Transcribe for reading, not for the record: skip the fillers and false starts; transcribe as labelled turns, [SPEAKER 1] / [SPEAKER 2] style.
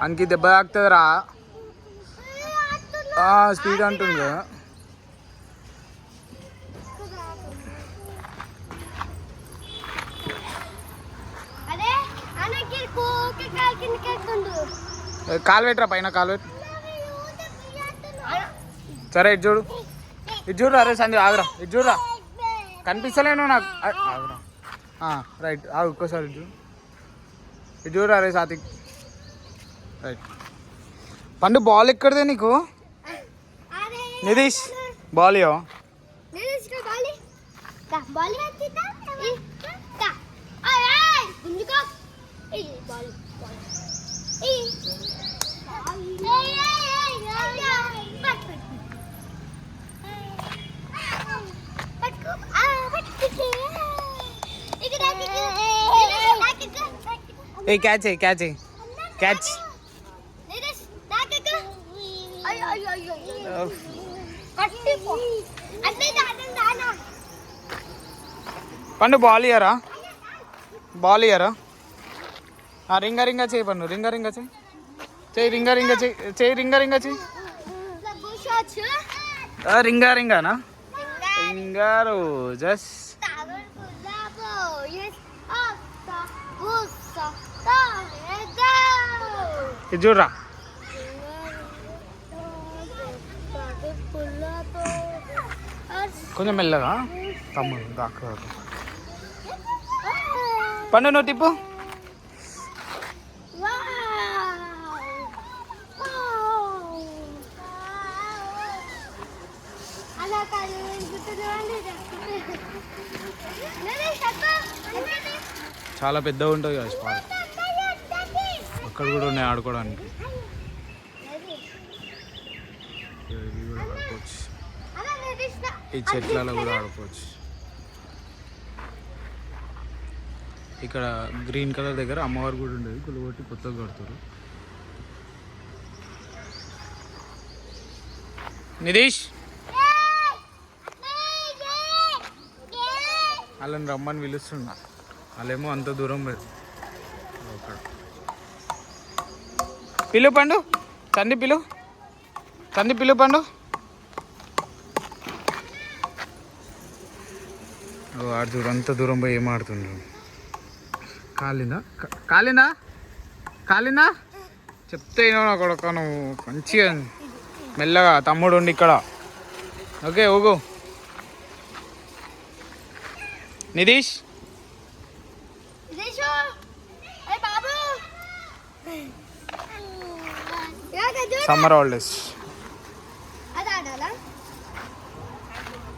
[SPEAKER 1] అనికి దెబ్బ తాకుతుందిరా. స్పీడ్ అంటుంది కదా. కాలు పెట్టరా పైన, కాలు పెట్టు. సరే ఇటు చూడు, ఇటు చూడరా. అరే సంజయ్ ఆగురా, ఇటు చూడరా. కనిపిస్తలేను నాకు. ఆగురా. రైట్ ఆగు, ఒక్కసారి ఇటు చూడు, ఇటు చూడరా. అరే సాతిక్ రైట్. పండు బాల్ ఎక్కడిదే నీకు? నితీష్ బాల్ ఇవ్వ. ఏ క్యాచ్ క్యాచ్ క్యాచ్. పండు బాల్ ఇయ్యరా, బాల్ ఇయ్యరా. రింగ రింగ చేయి పండు, రింగ రింగ చేయి, చేయి రింగ రింగ చేయి, చేయి రింగ రింగ చేయి. రింగా రింగానా? Ring a roses. ఇది చూడరా. కొంచెం మెల్లగా తమ్ముడు దాకా. పండు నువ్వు తిప్పు. చాలా పెద్దగా ఉంటుంది కదా స్పాట్. అక్కడ కూడా ఉన్నాయి ఆడుకోవడానికి. ఆడుకోవచ్చు, ఈ చెట్లలో కూడా ఆడుకోవచ్చు. ఇక్కడ గ్రీన్ కలర్ దగ్గర అమ్మవారు కూడా ఉండేది, కొట్టి కొత్తగా కడుతారు. నితీష్ వాళ్ళని రమ్మని పిలుస్తున్నా, వాళ్ళేమో అంత దూరం లేదు. పిలు పండు, తండ్రి పిలు, తండ్రి పిలు పండు. ఆడుతురు అంత దూరం పోయి ఏం ఆడుతుండ్రు. కాలిందా కాలిందా కాలిందా చెప్తే నా కొడుకు నువ్వు. మంచిగా మెల్లగా తమ్ముడు ఉండి ఇక్కడ. ఓకే ఓగో నితీష్. Summer holidays.